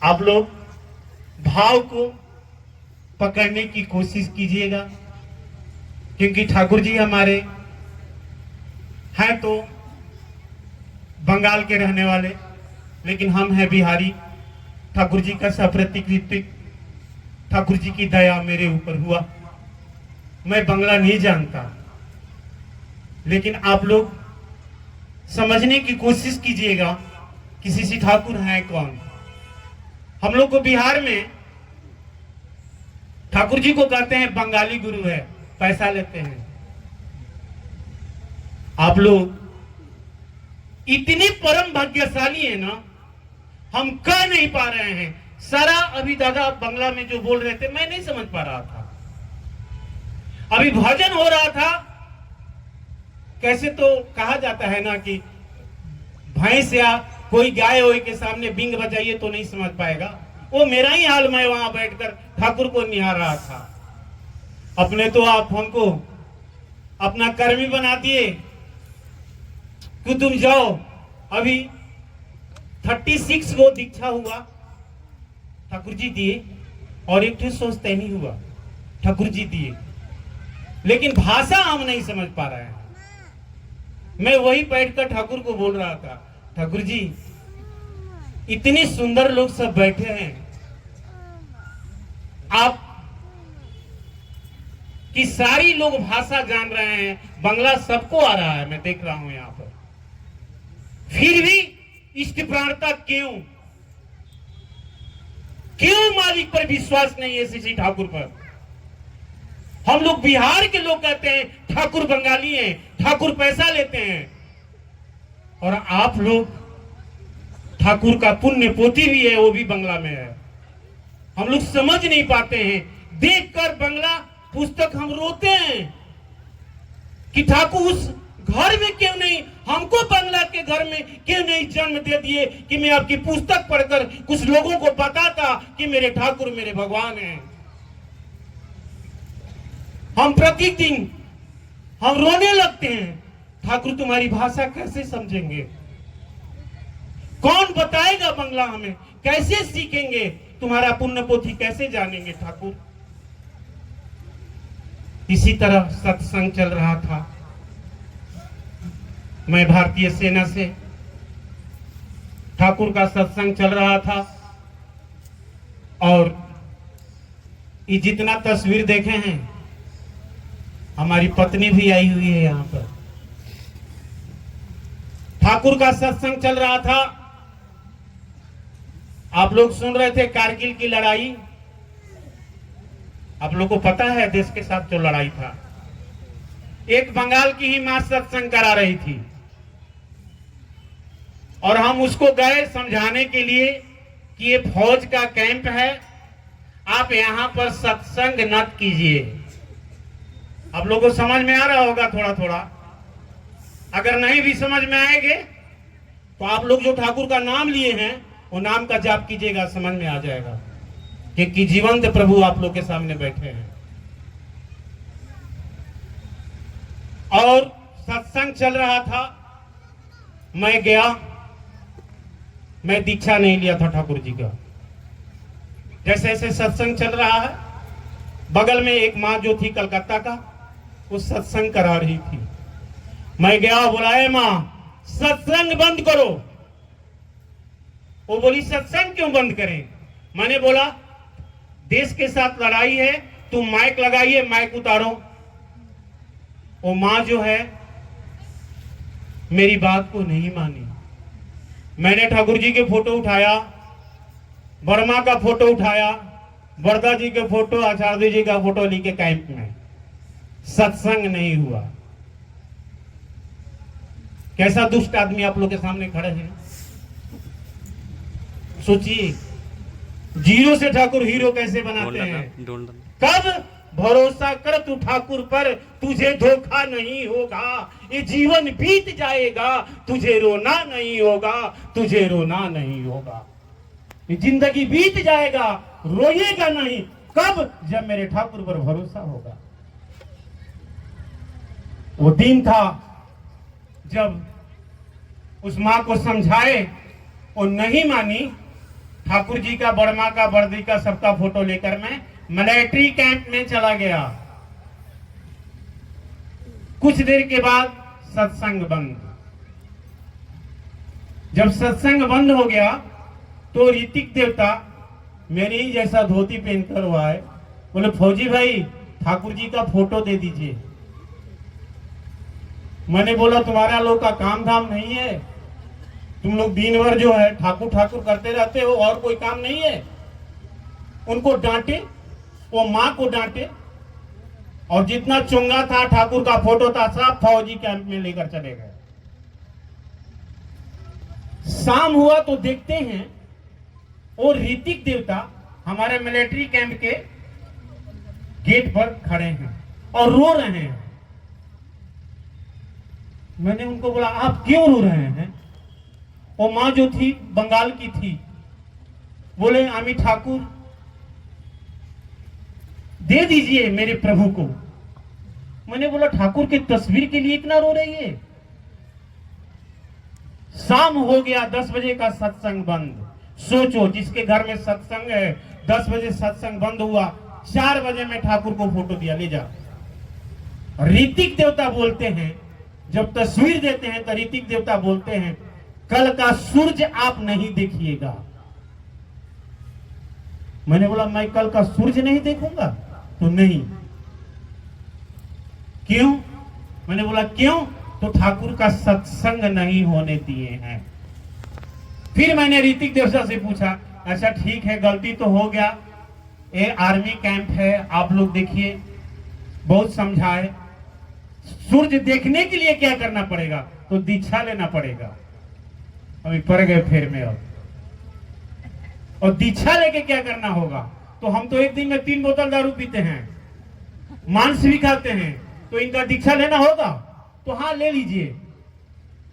आप लोग भाव को पकड़ने की कोशिश कीजिएगा, क्योंकि ठाकुर जी हमारे हैं तो बंगाल के रहने वाले, लेकिन हम हैं बिहारी। ठाकुर जी का सप्रतिक ऋत्विक, ठाकुर जी की दया मेरे ऊपर हुआ। मैं बंगला नहीं जानता, लेकिन आप लोग समझने की कोशिश कीजिएगा कि सीसी ठाकुर हैं कौन। हम लोग को बिहार में ठाकुर जी को कहते हैं बंगाली गुरु है, पैसा लेते हैं। आप लोग इतने परम भाग्यशाली है ना, हम कह नहीं पा रहे हैं। सारा अभी दादा बंगला में जो बोल रहे थे मैं नहीं समझ पा रहा था। अभी भजन हो रहा था, कैसे तो कहा जाता है ना कि भैंस या कोई गाय होए के सामने बिंग बजाइए तो नहीं समझ पाएगा। वो मेरा ही हाल, मैं वहां बैठकर ठाकुर को निहार रहा था। अपने तो आप हमको अपना कर्मी बना दिए कि तुम जाओ। अभी 36 को दीक्षा हुआ, ठाकुर जी दिए, और एक ठे सोचतैनी हुआ, ठाकुर जी दिए, लेकिन भाषा हम नहीं समझ पा रहे हैं। मैं वही बैठकर ठाकुर को बोल रहा था, ठाकुर जी इतने सुंदर लोग सब बैठे हैं, आप की सारी लोग भाषा जान रहे हैं, बंगला सबको आ रहा है, मैं देख रहा हूं यहां पर, फिर भी इष्ट प्राणता क्यों? क्यों मालिक पर विश्वास नहीं है सीसी ठाकुर पर? हम लोग बिहार के लोग कहते हैं ठाकुर बंगाली हैं, ठाकुर पैसा लेते हैं, और आप लोग ठाकुर का पुण्य पोती भी है, वो भी बंगला में है। हम लोग समझ नहीं पाते हैं। देखकर बंगला पुस्तक हम रोते हैं कि ठाकुर उस घर में क्यों नहीं, हमको बंगला के घर में क्यों नहीं जन्म दे दिए कि मैं आपकी पुस्तक पढ़कर कुछ लोगों को बताता कि मेरे ठाकुर मेरे भगवान हैं। हम प्रतिदिन हम रोने लगते हैं, ठाकुर तुम्हारी भाषा कैसे समझेंगे? कौन बताएगा बंगला हमें? कैसे सीखेंगे? तुम्हारा पुण्य पोथी कैसे जानेंगे ठाकुर? इसी तरह सत्संग चल रहा था। मैं भारतीय सेना से ठाकुर का सत्संग चल रहा था, और ये जितना तस्वीर देखे हैं, हमारी पत्नी भी आई हुई है यहां पर। ठाकुर का सत्संग चल रहा था। आप लोग सुन रहे थे कारगिल की लड़ाई। आप लोग को पता है देश के साथ जो लड़ाई था, एक बंगाल की ही मां सत्संग करा रही थी, और हम उसको गए समझाने के लिए कि ये फौज का कैंप है, आप यहां पर सत्संग न कीजिए। आप लोगों को समझ में आ रहा होगा थोड़ा थोड़ा। अगर नहीं भी समझ में आएंगे तो आप लोग जो ठाकुर का नाम लिए हैं वो नाम का जाप कीजिएगा, समझ में आ जाएगा कि जीवंत प्रभु आप लोग के सामने बैठे हैं। और सत्संग चल रहा था, मैं गया। मैं दीक्षा नहीं लिया था ठाकुर जी का। जैसे जैसे सत्संग चल रहा है, बगल में एक माँ जो थी कलकत्ता का, वो सत्संग करा रही थी। मैं गया, बुलाए माँ सत्संग बंद करो। वो बोली सत्संग क्यों बंद करें? मैंने बोला देश के साथ लड़ाई है, तुम माइक लगाइए, माइक उतारो। वो माँ जो है मेरी बात को नहीं मानी। मैंने ठाकुर जी के फोटो उठाया, वर्मा का फोटो उठाया, बरदा जी के फोटो, आचार्य जी का फोटो लेके कैंप में। सत्संग नहीं हुआ। कैसा दुष्ट आदमी आप लोग के सामने खड़े हैं। सोचिए, जीरो से ठाकुर हीरो कैसे बनाते हैं। कब भरोसा कर तू ठाकुर पर, तुझे धोखा नहीं होगा। ये जीवन बीत जाएगा, तुझे रोना नहीं होगा, तुझे रोना नहीं होगा। ये जिंदगी बीत जाएगा, रोएगा नहीं। कब? जब मेरे ठाकुर पर भरोसा होगा। वो दिन था जब उस मां को समझाए, वो नहीं मानी, ठाकुर जी का, बड़मा का, बर्दी का, सबका फोटो लेकर मैं मिलिट्री कैंप में चला गया। कुछ देर के बाद सत्संग बंद। जब सत्संग बंद हो गया तो ऋतिक देवता मेरे ही जैसा धोती पहनकर हुआ है, बोले फौजी भाई ठाकुर जी का फोटो दे दीजिए। मैंने बोला तुम्हारा लोग का काम धाम नहीं है, तुम लोग दिन भर जो है ठाकुर ठाकुर करते रहते हो और कोई काम नहीं है। उनको डांटे, वो माँ को डांटे, और जितना चुंगा था ठाकुर का फोटो था सब फौजी कैंप में लेकर चले गए। शाम हुआ तो देखते हैं और ऋतिक देवता हमारे मिलिट्री कैंप के गेट पर खड़े हैं और रो रहे हैं। मैंने उनको बोला आप क्यों रो रहे हैं? वो माँ जो थी बंगाल की थी, बोले आमी ठाकुर दे दीजिए मेरे प्रभु को। मैंने बोला ठाकुर की तस्वीर के लिए इतना रो रही है? शाम हो गया, 10 बजे का सत्संग बंद। सोचो जिसके घर में सत्संग है 10 बजे सत्संग बंद हुआ, 4 बजे में ठाकुर को फोटो दिया, ले जा। ऋतिक देवता बोलते हैं, जब तस्वीर देते हैं तो ऋतिक देवता बोलते हैं कल का सूरज आप नहीं देखिएगा। मैंने बोला मैं कल का सूरज नहीं देखूंगा? तो नहीं। क्यों? मैंने बोला क्यों? तो ठाकुर का सत्संग नहीं होने दिए हैं। फिर मैंने ऋतिक देवता से पूछा अच्छा ठीक है गलती तो हो गया, ये आर्मी कैंप है, आप लोग देखिए, बहुत समझाए, सूरज देखने के लिए क्या करना पड़ेगा? तो दीक्षा लेना पड़ेगा। अभी पड़ गए फिर में। और दीक्षा लेके क्या करना होगा? तो हम तो एक दिन में 3 बोतल दारू पीते हैं, मांस भी खाते हैं, तो इनका दीक्षा लेना होगा? तो हाँ ले लीजिए।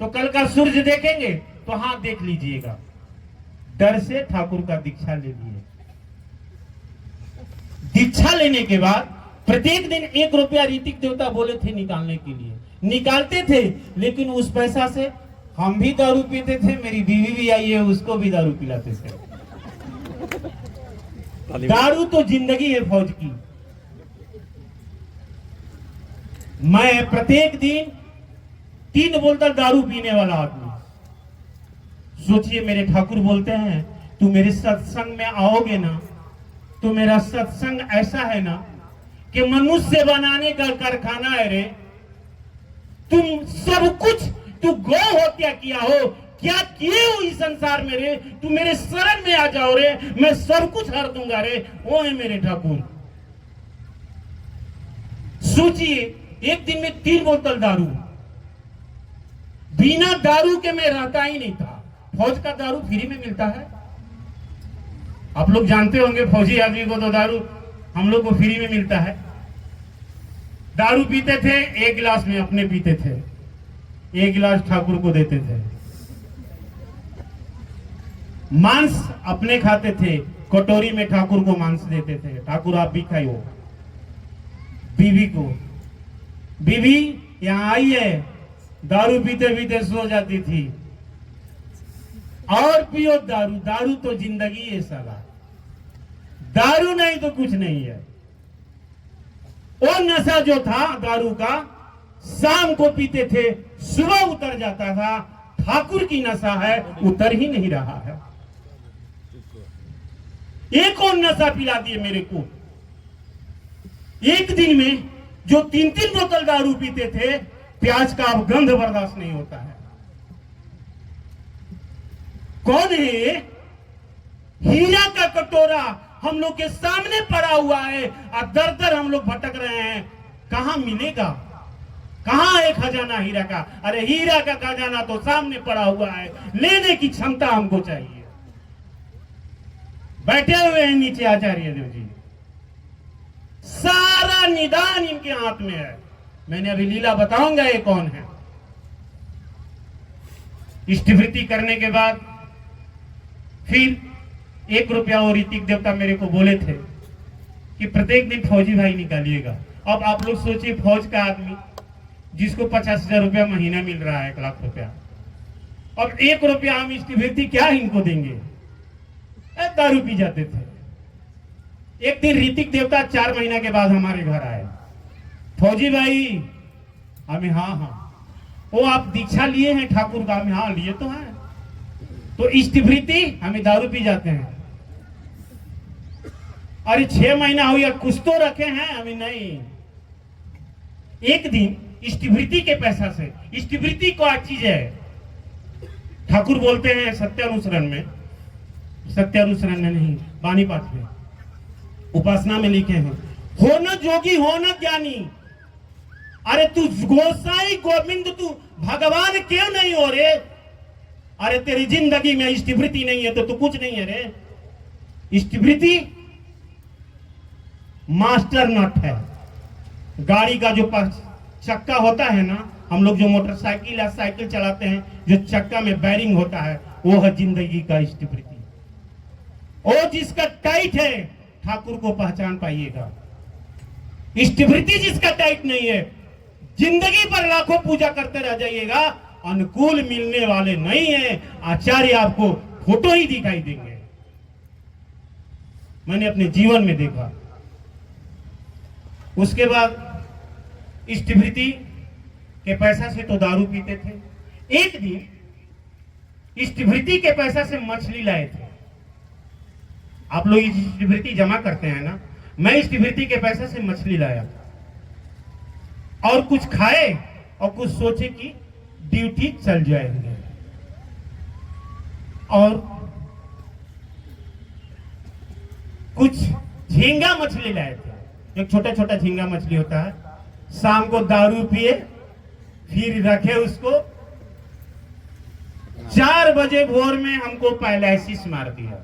तो कल का सूरज देखेंगे? तो हाँ देख लीजिएगा। डर से ठाकुर का दीक्षा ले लिए। दीक्षा लेने के बाद प्रत्येक दिन 1 रुपया ऋतिक देवता बोले थे निकालने के लिए, निकालते थे, लेकिन उस पैसा से हम भी दारू पीते थे, मेरी बीवी भी आई है उसको भी दारू पिलाते थे। दारू तो जिंदगी है फौज की। मैं प्रत्येक दिन 3 बोतल दारू पीने वाला आदमी। सोचिए मेरे ठाकुर बोलते हैं तू मेरे सत्संग में आओगे ना तो मेरा सत्संग ऐसा है ना कि मनुष्य बनाने का कारखाना है रे। तुम सब कुछ, तू गौ हत्या किया हो, क्या किए हो इस संसार में रे, तू मेरे शरण में आ जाओ रे, मैं सब कुछ हर दूंगा रे। वो है मेरे ठाकुर। सोचिए एक दिन में 3 बोतल दारू, बिना दारू के मैं रहता ही नहीं था। फौज का दारू फ्री में मिलता है, आप लोग जानते होंगे, फौजी आदमी को तो दारू हम लोग को फ्री में मिलता है। दारू पीते थे 1 गिलास में अपने पीते थे, 1 गिलास ठाकुर को देते थे। मांस अपने खाते थे, कटोरी में ठाकुर को मांस देते थे, ठाकुर आप भी खाइयो। बीवी को, बीवी यहां आई है, दारू पीते पीते सो जाती थी, और पियो दारू, दारू तो जिंदगी है साला, दारू नहीं तो कुछ नहीं है। वो नशा जो था दारू का, शाम को पीते थे, सुबह उतर जाता था। ठाकुर की नशा है, उतर ही नहीं रहा है। एक और नशा पिला दिए मेरे को। एक दिन में जो 3-3 बोतल दारू पीते थे, प्याज का अब गंध बर्दाश्त नहीं होता है। कौन है? हीरा का कटोरा हम लोग के सामने पड़ा हुआ है और दर दर हम लोग भटक रहे हैं, कहां मिलेगा? कहां है खजाना हीरा का? अरे हीरा का खजाना तो सामने पड़ा हुआ है, लेने की क्षमता हमको चाहिए। बैठे हुए हैं नीचे आचार्य देव जी, सारा निदान इनके हाथ में है। मैंने अभी लीला बताऊंगा ये कौन है। इष्टवृत्ति करने के बाद फिर 1 रुपया और ऋतिक देवता मेरे को बोले थे कि प्रत्येक दिन फौजी भाई निकालिएगा। अब आप लोग सोचिए, फौज का आदमी जिसको 50,000 रुपया महीना मिल रहा है, 1 लाख रुपया, अब 1 रुपया हम इष्टवृत्ति क्या इनको देंगे? दारू पी जाते थे। एक दिन ऋतिक देवता 4 महीना के बाद हमारे घर आए। फौजी भाई, हमें हाँ हाँ, वो आप दीक्षा लिए हैं ठाकुर का? हमें हाँ लिए तो हैं। तो इष्टभृति, हमें दारू पी जाते हैं। अरे 6 महीना हो गया, कुछ तो रखे हैं? हमें नहीं। एक दिन इष्टभृति के पैसा से, इष्टभृति क्या चीज है? ठाकुर बोलते हैं सत्यानुसरण में, सत्यानुसरण में नहीं, वाणी पाठ में, उपासना में लिखे हैं, हो न जोगी हो न ज्ञानी। अरे तू गोसाई गोविंद, तू भगवान क्यों नहीं हो रे? अरे तेरी जिंदगी में इष्टभृति नहीं है तो तू कुछ नहीं है रे। इष्टभृति मास्टर नट है। गाड़ी का जो चक्का होता है ना, हम लोग जो मोटरसाइकिल या साइकिल चलाते हैं, जो चक्का में बैरिंग होता है, वो है जिंदगी का इष्टभृति। वो जिसका टाइट है, ठाकुर को पहचान पाइएगा। इष्टभृति जिसका टाइट नहीं है, जिंदगी पर लाखों पूजा करते रह जाइएगा, अनुकूल मिलने वाले नहीं है। आचार्य आपको फोटो ही दिखाई देंगे। मैंने अपने जीवन में देखा। उसके बाद इष्टभृति के पैसा से तो दारू पीते थे। एक दिन इष्टभृति के पैसा से मछली लाए थे। आप लोग इष्टभृति जमा करते हैं ना, मैं इष्टभृति के पैसा से मछली लाया और कुछ खाए और कुछ सोचे कि ड्यूटी चल जाएंगे। और कुछ झींगा मछली लाए थे। एक छोटा छोटा झींगा मछली होता है। शाम को दारू पिए, फिर रखे उसको। 4 बजे भोर में हमको पैरालिसिस मार दिया।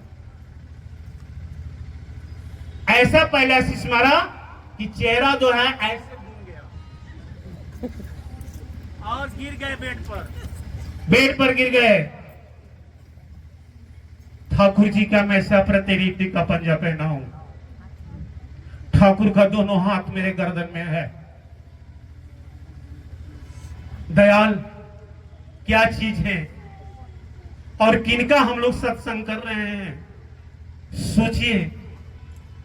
ऐसा पैरालिसिस मारा कि चेहरा जो है ऐसे घूम गया और गिर गए बेड पर गिर गए। ठाकुर जी का मैं सप्रतिरीति का पंजा पहना हूं। ठाकुर का दोनों हाथ मेरे गर्दन में है। दयाल क्या चीज है और किनका हम लोग सत्संग कर रहे हैं। सोचिए,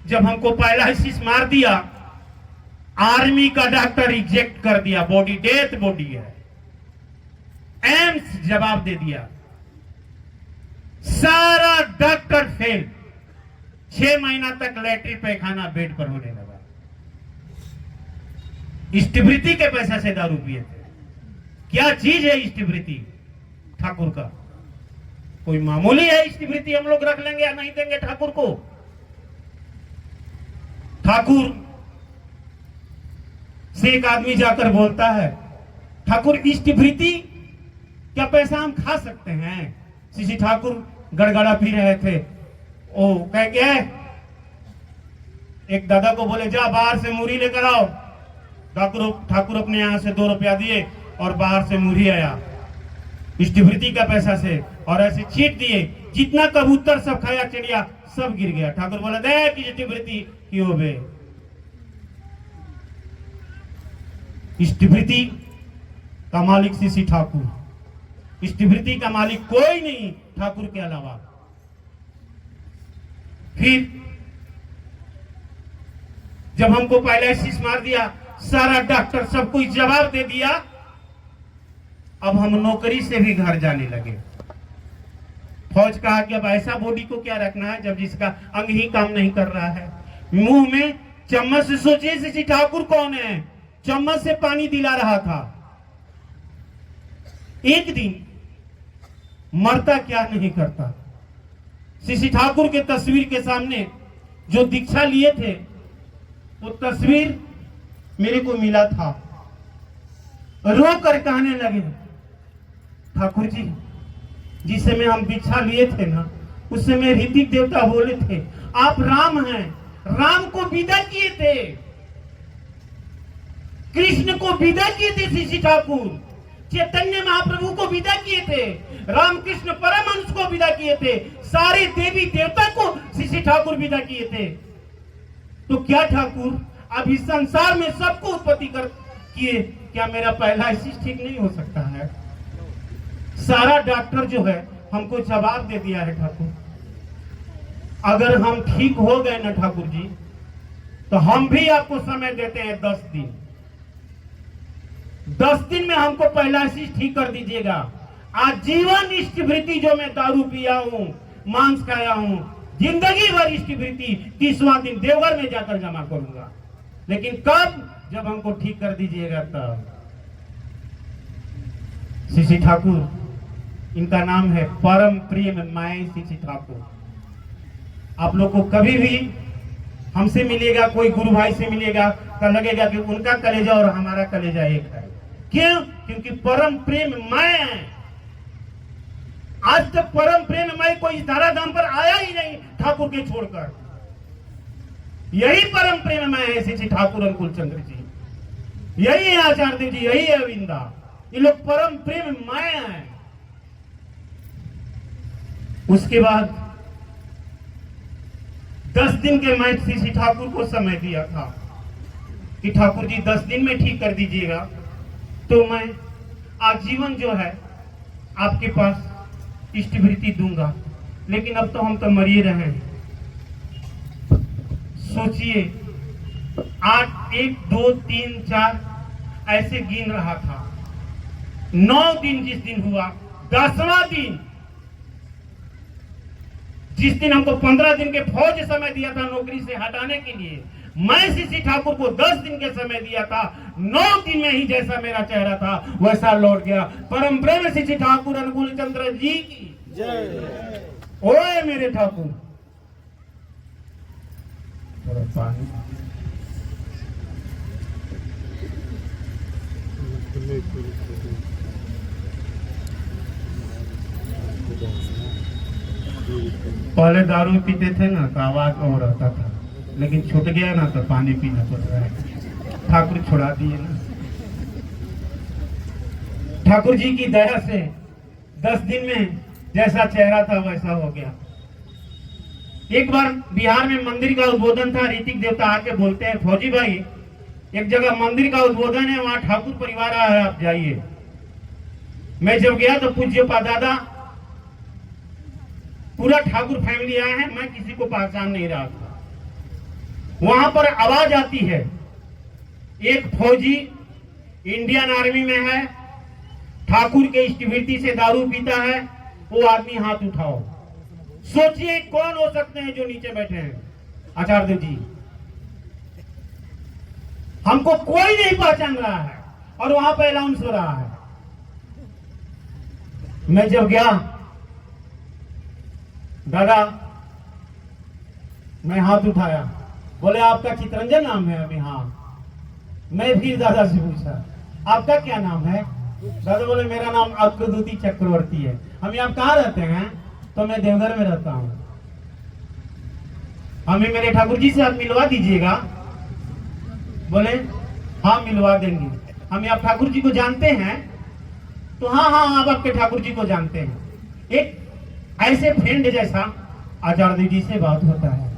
जब हमको पैरालिसिस मार दिया, आर्मी का डॉक्टर रिजेक्ट कर दिया, बॉडी डेथ बॉडी है। एम्स जवाब दे दिया, सारा डॉक्टर फेल। 6 महीना तक लैट्रिन पैखाना बेड पर होने लगा। इष्टभृति के पैसा से दारू पिए थे। क्या चीज है इष्टभृति ठाकुर का? कोई मामूली है इष्टभृति हम लोग रख लेंगे या नहीं देंगे ठाकुर को? ठाकुर से एक आदमी जाकर बोलता है, ठाकुर इष्टभृति क्या पैसा हम खा सकते हैं? श्री ठाकुर गड़गड़ा पी रहे थे। ओ कह के एक दादा को बोले, जा बाहर से मुरही लेकर आओ। ठाकुर अपने यहां से 2 रुपया दिए और बाहर से मुरही आया इष्टभृति का पैसा से, और ऐसे छीट दिए। जितना कबूतर सब खाया, चिड़िया सब गिर गया। ठाकुर बोला, देख इष्टभृति क्यों बे। इष्टभृति का मालिक श्री ठाकुर। इष्टभृति का मालिक कोई नहीं ठाकुर के अलावा। फिर जब हमको पैरालिसिस मार दिया, सारा डॉक्टर सब कुछ जवाब दे दिया। अब हम नौकरी से भी घर जाने लगे। फौज कहा कि अब ऐसा बॉडी को क्या रखना है जब जिसका अंग ही काम नहीं कर रहा है। मुंह में चम्मच से, सोचिए श्री ठाकुर कौन है, चम्मच से पानी दिला रहा था। एक दिन मरता क्या नहीं करता। श्री ठाकुर के तस्वीर के सामने जो दीक्षा लिए थे, वो तस्वीर मेरे को मिला था। रो कर कहने लगे, ठाकुर जी, जिस समय हम दीक्षा लिए थे ना, उस समय ऋतिक देवता बोले थे आप राम हैं। राम को विदा किए थे, कृष्ण को विदा किए थे श्री ठाकुर, चैतन्य महाप्रभु को विदा किए थे, रामकृष्ण परमहंस को विदा किए थे, सारे देवी देवता को श्री ठाकुर विदा किए थे। तो क्या ठाकुर अभी संसार में सबको उत्पत्ति कर किए, क्या मेरा पैरालिसिस ठीक नहीं हो सकता है? सारा डॉक्टर जो है हमको जवाब दे दिया है ठाकुर। अगर हम ठीक हो गए ना ठाकुर जी, तो हम भी आपको समय देते हैं 10 दिन। 10 दिन में हमको पहला चीज ठीक कर दीजिएगा। आजीवन इष्टवृत्ति जो मैं दारू पिया हूं, मांस खाया हूं, जिंदगी भर इष्टवृत्ति 30वां दिन देवघर में जाकर जमा करूंगा। लेकिन कब? जब हमको ठीक कर दीजिएगा तब। श्री ठाकुर, इनका नाम है परम प्रेम माय श्री ठाकुर। आप लोग को कभी भी हमसे मिलेगा, कोई गुरु भाई से मिलेगा, तो लगेगा कि उनका कलेजा और हमारा कलेजा एक है। क्यों? क्योंकि परम प्रेम मय है। आज तक परम प्रेम मय कोई इस धराधाम पर आया ही नहीं ठाकुर के छोड़कर। यही परम प्रेम मय है श्री ठाकुर अनुकूल चंद्र जी, यही है आचार्य देव जी, यही है अविंदा। ये लोग परम प्रेम मय है। उसके बाद 10 दिन के मैं श्री ठाकुर को समय दिया था कि ठाकुर जी 10 दिन में ठीक कर दीजिएगा, तो मैं आजीवन जो है आपके पास इष्टवृत्ति दूंगा। लेकिन अब तो हम तो मर ही रहे हैं। सोचिए, 8 1 2 3 4 ऐसे गिन रहा था। 9 दिन जिस दिन हुआ, 10वां दिन जिस दिन हमको 15 दिन के फौज समय दिया था नौकरी से हटाने के लिए, मैं श्री ठाकुर को 10 दिन के समय दिया था। 9 दिन में ही जैसा मेरा चेहरा था वैसा लौट गया। परम प्रेम श्री ठाकुर अनुकूल चंद्र जी की जय। ओए मेरे ठाकुर, पानी पहले दारू पीते थे ना तो आवाज और रहता था, लेकिन छूट गया ना तो पानी पीना पड़ रहा है। ठाकुर छुड़ा दिए ना। ठाकुर जी की दया से 10 दिन में जैसा चेहरा था वैसा हो गया। एक बार बिहार में मंदिर का उद्बोधन था। ऋतिक देवता आके बोलते हैं, फौजी भाई एक जगह मंदिर का उद्बोधन है, वहां ठाकुर परिवार आया है, आप जाइए। मैं जब गया तो पूज्य पादादा पूरा ठाकुर फैमिली आया है, मैं किसी को पहचान नहीं रहा था। वहां पर आवाज आती है, एक फौजी इंडियन आर्मी में है, ठाकुर के इष्टवृत्ति से दारू पीता है, वो आदमी हाथ उठाओ। सोचिए कौन हो सकते हैं जो नीचे बैठे हैं? आचार्य देव जी। हमको कोई नहीं पहचान रहा है और वहां पर अनाउंस हो रहा है। मैं जब गया, दादा मैं हाथ उठाया, बोले आपका चितरंजन नाम है? अभी हाँ। मैं फिर दादा से पूछा आपका क्या नाम है? दादा बोले मेरा नाम अग्रदूती चक्रवर्ती है। हम आप कहाँ रहते हैं? तो मैं देवघर में रहता हूँ। हमें मेरे ठाकुर जी से आप मिलवा दीजिएगा। बोले हाँ मिलवा देंगे। हम आप ठाकुर जी को जानते हैं? तो हाँ हाँ आप आपके ठाकुर जी को जानते हैं। एक ऐसे फ्रेंड जैसा आचार्य देव जी से बात होता है।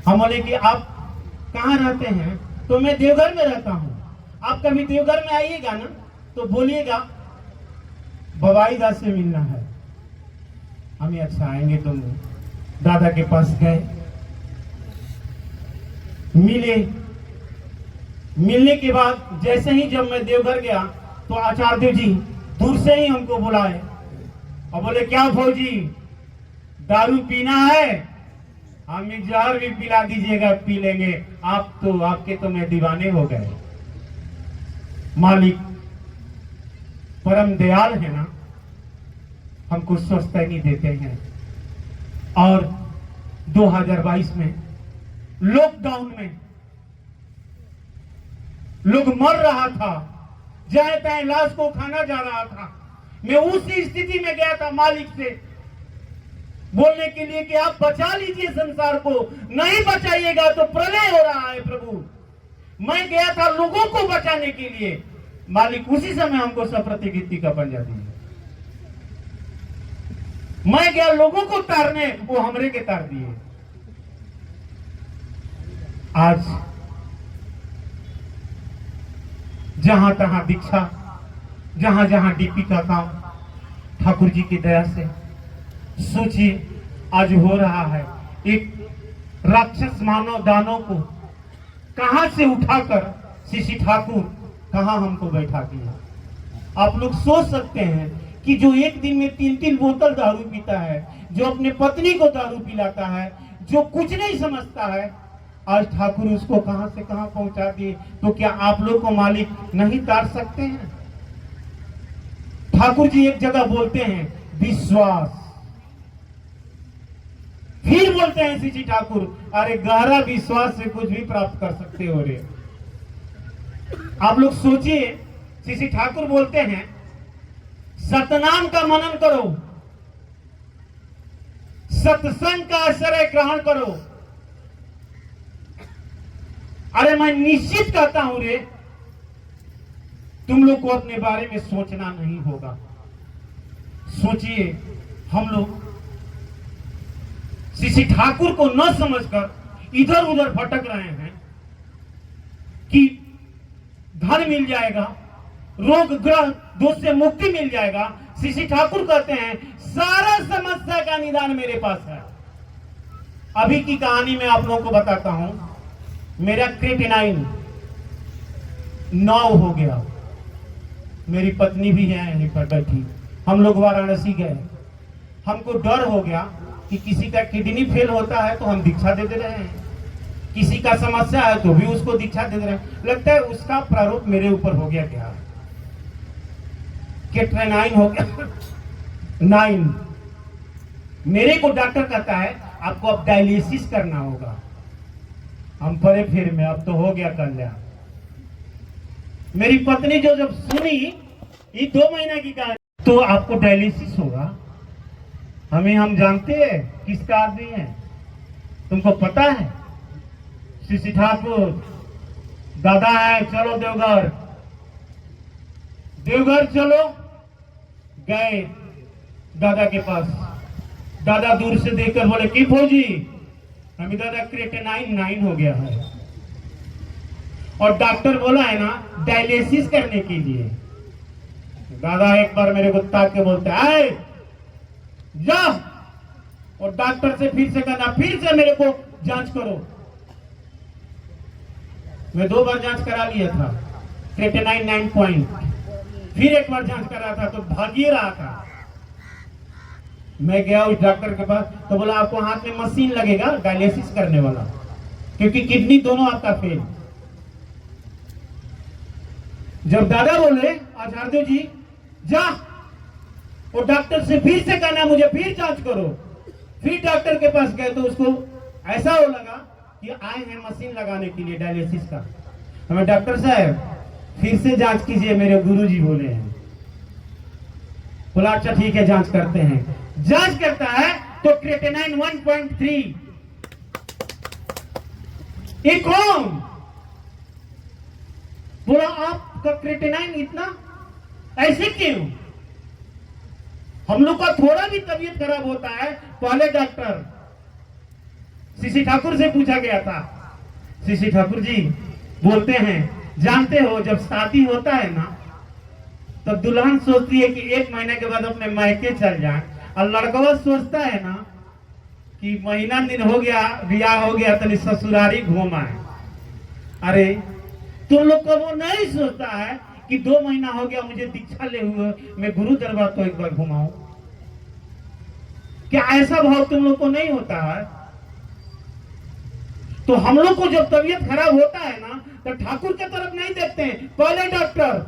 हम बोले कि आप कहाँ रहते हैं? तो मैं देवघर में रहता हूँ। आप कभी देवघर में आइएगा ना तो बोलिएगा बवाई दास से मिलना है। हमें अच्छा आएंगे। तुम दादा के पास गए, मिले। मिलने के बाद जैसे ही जब मैं देवघर गया तो आचार्य देव जी दूर से ही हमको बुलाए और बोले क्या फौजी दारू पीना है? हमें जहर भी पिला दीजिएगा, पी लेंगे। आप तो आपके तो मैं दीवाने हो गए। मालिक परम दयाल है ना, हमको स्वस्थ नहीं देते हैं। और 2022 में लॉकडाउन में लोग मर रहा था, जहां तहां लाश को खाना जा रहा था। मैं उसी स्थिति में गया था मालिक से बोलने के लिए कि आप बचा लीजिए संसार को, नहीं बचाइएगा तो प्रलय हो रहा है प्रभु। मैं गया था लोगों को बचाने के लिए। मालिक उसी समय हमको सप्रतिकृति का पंजा दिया। मैं गया लोगों को तारने, वो हमरे के तार दिए। आज जहां तहां दीक्षा, जहां जहां डीपी का काम ठाकुर जी की दया से। सोचिए आज हो रहा है। एक राक्षस मानव दानव को कहां से उठाकर सीसी ठाकुर कहां हमको बैठा दिया। आप लोग सोच सकते हैं कि जो एक दिन में 3-3 बोतल दारू पीता है, जो अपने पत्नी को दारू पिलाता है, जो कुछ नहीं समझता है, आज ठाकुर उसको कहां से कहां पहुंचा दिए। तो क्या आप लोग को मालिक नहीं तार सकते हैं? ठाकुर जी एक जगह बोलते हैं विश्वास, फिर बोलते हैं सीसी ठाकुर, अरे गहरा विश्वास से कुछ भी प्राप्त कर सकते हो रे। आप लोग सोचिए, सीसी ठाकुर बोलते हैं सतनाम का मनन करो, सत्संग का आश्रय ग्रहण करो। अरे मैं निश्चित कहता हूं रे, तुम लोग को अपने बारे में सोचना नहीं होगा। सोचिए, हम लोग सीसी ठाकुर को न समझकर इधर उधर भटक रहे हैं कि धन मिल जाएगा, रोग ग्रह दोष से मुक्ति मिल जाएगा। सीसी ठाकुर कहते हैं सारा समस्या का निदान मेरे पास है। अभी की कहानी मैं आप लोगों को बताता हूं। मेरा क्रेटिनाइन 9 हो गया, मेरी पत्नी भी है यहीं पर बैठी। हम लोग वाराणसी गए, हमको डर हो गया कि किसी का किडनी फेल होता है तो हम दीक्षा दे दे रहे हैं, किसी का समस्या है तो भी उसको दीक्षा दे दे रहे हैं। लगता है उसका प्रारूप मेरे ऊपर हो गया। क्या क्रेटिनाइन हो गया 9। मेरे को डॉक्टर कहता है आपको अब डायलिसिस करना होगा। हम परे फिर में, अब तो हो गया कल्याण। मेरी पत्नी जो जब सुनी ये 2 महीना की कहानी, तो आपको डायलिसिस होगा। हम जानते हैं किसका आदमी है, तुमको पता है? सीसी ठाकुर दादा है, चलो देवघर। देवघर चलो, गए दादा के पास। दादा दूर से देखकर बोले कि फौजी, हमें दादा क्रेटिनाइन 9 हो गया है और डॉक्टर बोला है ना डायलिसिस करने के लिए। दादा एक बार मेरे को ताक के बोलते है जा, और डॉक्टर से फिर से कहना फिर से मेरे को जांच करो। मैं 2 बार जांच करा लिया था, क्रेटिनाइन 9 पॉइंट। फिर एक बार जांच करा था तो भाग ही रहा था। मैं गया उस डॉक्टर के पास तो बोला आपको हाथ में मशीन लगेगा डायलिसिस करने वाला, क्योंकि किडनी दोनों आपका फेल। जब दादा बोले आचार्य जी जा, और डॉक्टर से फिर से कहना मुझे फिर जांच करो। फिर डॉक्टर के पास गए तो उसको ऐसा हो लगा कि आए हैं मशीन लगाने के लिए डायलिसिस का। हमें डॉक्टर साहब फिर से जांच कीजिए, मेरे गुरुजी बोले हैं। बोला अच्छा ठीक है जांच करते हैं। जांच करता है तो क्रेटिनाइन 1.3। ये कौन? बोला आपका क्रेटिनाइन इतना ऐसे क्यों? हम लोग का थोड़ा भी तबीयत खराब होता है, पहले डॉक्टर सीसी ठाकुर से पूछा गया था। सीसी ठाकुर जी बोलते हैं जानते हो जब शादी होता है ना तब दुल्हन सोचती है कि 1 महीने के बाद अपने मायके चल जाए, और लड़का सोचता है ना कि महीना दिन हो गया ब्याह हो गया तो ससुरारी घूम आए। अरे तुम लोग को वो नहीं सोचता है कि 2 महीना हो गया मुझे दीक्षा ले हुए, मैं गुरु दरबार तो एक बार घुमाऊं? क्या ऐसा भाव तुम लोग को नहीं होता है? तो हम लोग को जब तबीयत खराब होता है ना तो ठाकुर की तरफ नहीं देखते हैं, पहले डॉक्टर।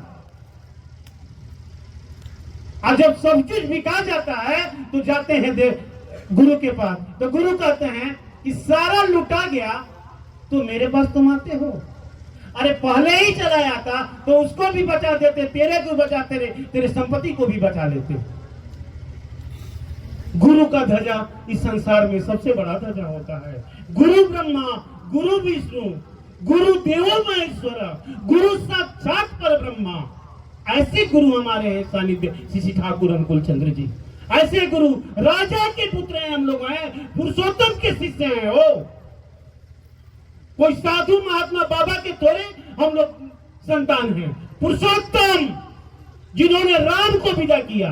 और जब सब चीज बिका जाता है तो जाते हैं गुरु के पास। तो गुरु कहते हैं कि सारा लुटा गया तो मेरे पास तुम आते हो। अरे पहले ही चला आता तो उसको भी बचा देते, तेरे को बचाते रहे, तेरे संपत्ति को भी बचा लेते। गुरु का ध्वजा इस संसार में सबसे बड़ा ध्वजा होता है। गुरु ब्रह्मा, गुरु विष्णु, गुरु देवो महेश्वर, गुरु साक्षात पर ब्रह्मा। ऐसे गुरु हमारे हैं सानिध्य सीसी ठाकुर अनुकूल चंद्र जी। ऐसे गुरु राजा के पुत्र हैं, हम लोग हैं, पुरुषोत्तम के शिष्य हैं। हो कोई साधु महात्मा बाबा के थोड़े हम लोग संतान हैं। पुरुषोत्तम जिन्होंने राम को विदा किया,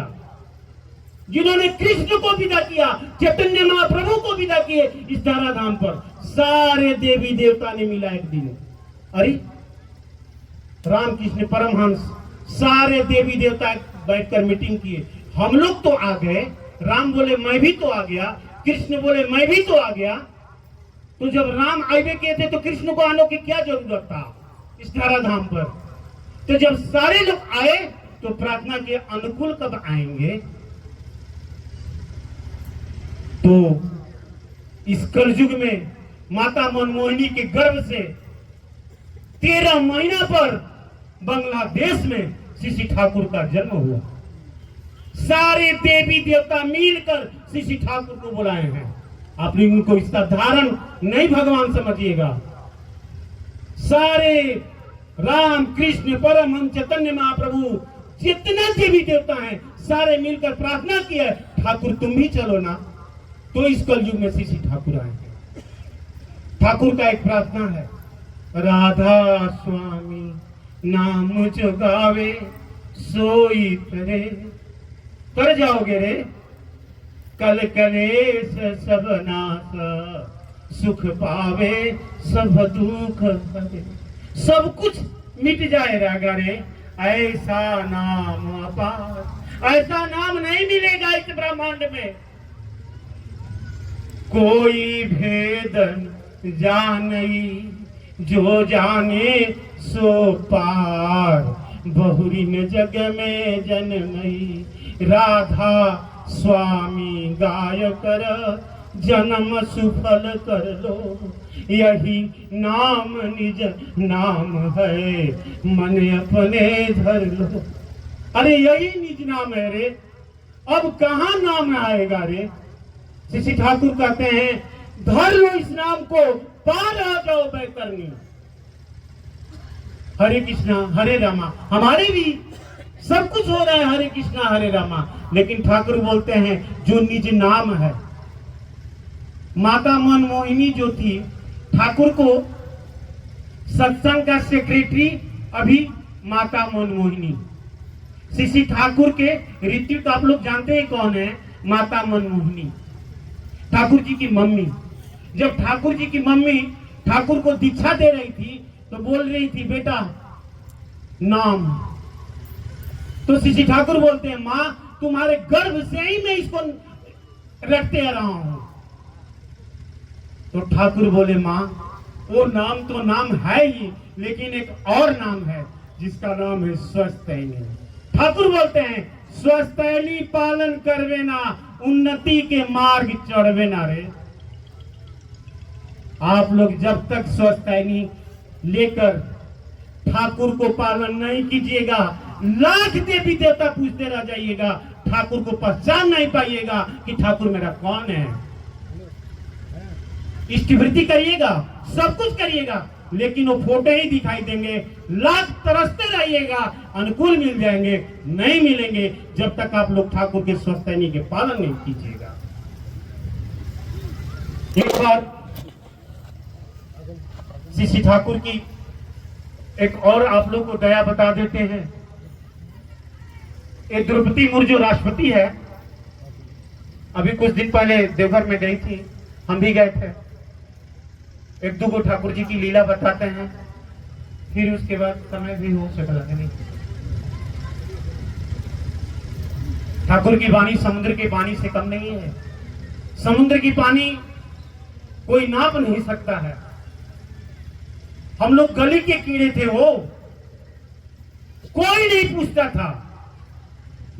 जिन्होंने कृष्ण को विदा किया, चैतन्य महाप्रभु को विदा किए इस धराधाम पर, सारे देवी देवता ने मिला एक दिन। अरे रामकृष्ण परमहंस सारे देवी देवता बैठकर मीटिंग किए। हम लोग तो आ गए, राम बोले मैं भी तो आ गया, कृष्ण बोले मैं भी तो आ गया। तो जब राम आए किए थे तो कृष्ण को आने की क्या जरूरत था इस धराधाम पर? तो जब सारे लोग आए तो प्रार्थना के अनुकूल कब आएंगे? तो इस कलयुग में माता मनमोहिनी के गर्भ से 13 महीना पर बांग्लादेश में श्री ठाकुर का जन्म हुआ। सारे देवी देवता मिलकर श्री ठाकुर को बुलाए हैं। आप लोग उनको इसका धारण नहीं भगवान समझिएगा। सारे राम कृष्ण परमहंस चैतन्य महाप्रभु जितना देवी देवता हैं सारे मिलकर प्रार्थना किया, ठाकुर तुम भी चलो ना। तो इस कलयुग में श्री ठाकुर आए हैं। ठाकुर का एक प्रार्थना है, राधा स्वामी नाम जो गावे सोई तरे, कर जाओगे रे कल कलेश सब नाश, सुख पावे सब दुख हरे। सब कुछ मिट जाएगा रे ऐसा नाम अपार। ऐसा नाम नहीं मिलेगा इस ब्रह्मांड में। कोई भेद जानई जो जाने सो पार, बहुरीन जग में जन्मई राधा स्वामी गाय कर, जन्म सुफल कर लो। यही नाम निज नाम है, मन अपने धर लो। अरे यही निज नाम है रे, अब कहाँ नाम आएगा रे? श्री ठाकुर कहते हैं धर लो इस नाम को, पार आ जाओ बैतरणी। हरे कृष्णा हरे रामा, हमारे भी सब कुछ हो रहा है हरे कृष्णा हरे रामा, लेकिन ठाकुर बोलते हैं जो निज नाम है। माता मनमोहिनी जो थी, ठाकुर को सत्संग का सेक्रेटरी अभी माता मनमोहिनी। श्री ठाकुर के ऋतु तो आप लोग जानते हैं कौन है, माता मनमोहिनी ठाकुर जी की मम्मी। जब ठाकुर जी की मम्मी ठाकुर को दीक्षा दे रही थी तो बोल रही थी बेटा नाम। तो श्री ठाकुर बोलते हैं माँ तुम्हारे गर्भ से ही मैं इसको रखते आ रहा हूं। तो ठाकुर बोले माँ वो नाम तो नाम है ही, लेकिन एक और नाम है जिसका नाम है स्वस्थैनी। ठाकुर बोलते हैं स्वस्थैनी पालन करवे ना, उन्नति के मार्ग चढ़वे ना रे। आप लोग जब तक स्वस्थैनी लेकर ठाकुर को पालन नहीं कीजिएगा, लाख देवी देवता पूछते रह जाइएगा, ठाकुर को पहचान नहीं पाइएगा कि ठाकुर मेरा कौन है। इष्टवृत्ति करिएगा, सब कुछ करिएगा, लेकिन वो फोटो ही दिखाई देंगे। लाख तरसते रहिएगा, अनुकूल मिल जाएंगे, नहीं मिलेंगे जब तक आप लोग ठाकुर के स्वस्थैनी के पालन नहीं कीजिएगा। एक बार श्री ठाकुर की एक और आप लोग को दया बता देते हैं। एक द्रौपदी मुर्मू जो राष्ट्रपति है, अभी कुछ दिन पहले देवघर में गई थी, हम भी गए थे। एक दो को ठाकुर जी की लीला बताते हैं, फिर उसके बाद समय भी हो सकता है नहीं। ठाकुर की वाणी समुद्र के पानी से कम नहीं है। समुद्र की पानी कोई नाप नहीं सकता है। हम लोग गली के कीड़े थे, वो कोई नहीं पूछता था,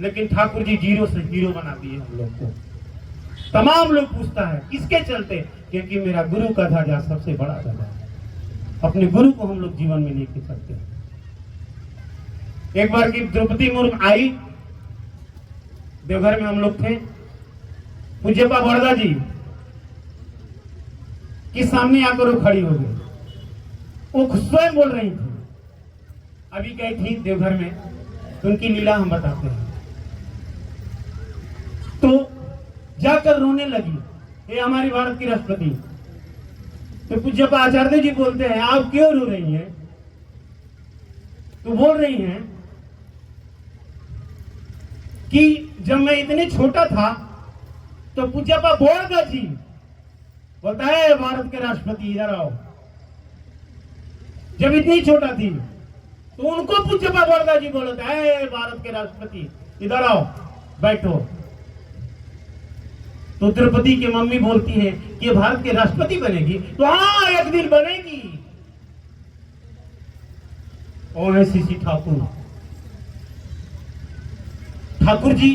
लेकिन ठाकुर जी जीरो से हीरो बना दिए हम लोग को। तमाम लोग पूछता है किसके चलते, क्योंकि मेरा गुरु का ध्वजा सबसे बड़ा ध्वजा है। अपने गुरु को हम लोग जीवन में लेके चलते हैं। एक बार की द्रौपदी मुर्मू आई, देवघर में हम लोग थे, पूज्यपा बड़दा जी के सामने आकर वो खड़ी हो गई। वो स्वयं बोल रही थी, अभी गई थी देवघर में, तो उनकी लीला हम बताते हैं। तो जाकर रोने लगी, ये हमारी भारत की राष्ट्रपति। तो पूज्यपा आचार्य जी बोलते हैं आप क्यों रो रही हैं? तो बोल रही हैं कि जब मैं इतने छोटा था तो पूज्यपा बोरगा जी बोलता है भारत के राष्ट्रपति इधर आओ। जब इतनी छोटा थी तो उनको पूज्यपा बोरगा जी बोलता है भारत के राष्ट्रपति इधर आओ बैठो। तो द्रौपदी की मम्मी बोलती है कि भारत के राष्ट्रपति बनेगी, तो हाँ एक दिन बनेगी। ओ है सीसी ठाकुर जी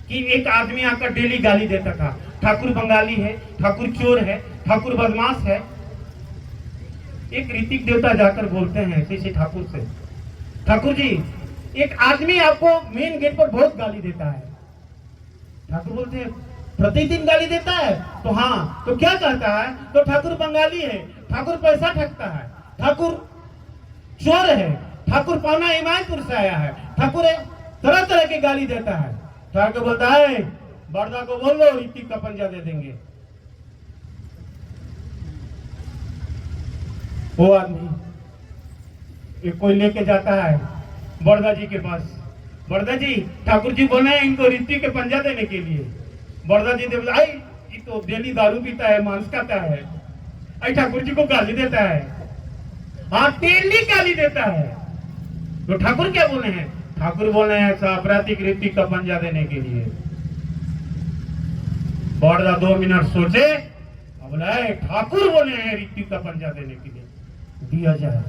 कि एक आदमी आकर डेली गाली देता था, ठाकुर बंगाली है, ठाकुर चोर है, ठाकुर बदमाश है। एक ऋतिक देवता जाकर बोलते हैं सीसी ठाकुर से, ठाकुर जी एक आदमी आपको मेन गेट पर बहुत गाली देता है। ठाकुर बोलते हैं प्रतिदिन गाली देता है? तो हाँ। तो क्या कहता है? तो ठाकुर बंगाली है, ठाकुर पैसा ठगता है, ठाकुर चोर है, ठाकुर पौना ईमानपुर से आया है, ठाकुर तरह तरह की गाली देता है। ठाकुर बोलता है बड़दा को बोल लो ऋतिक का पंजा दे देंगे। वो आदमी एक कोई लेके जाता है बड़दा जी के पास, बड़दा जी ठाकुर जी बोले हैं इनको ऋतिक के पंजा देने के लिए। बड़दा जी बोला आई ये तो डेली दारू पीता है, मांस खाता है, आई ठाकुर जी को गाली देता है। हाँ डेली गाली देता है। तो ठाकुर क्या बोले हैं? ठाकुर बोले हैं साप्रातिक ऋतिक का पंजा देने के लिए। बड़दा 2 मिनट सोचे, बोला ठाकुर बोले हैं ऋतिक का पंजा देने के लिए, दिया जाए।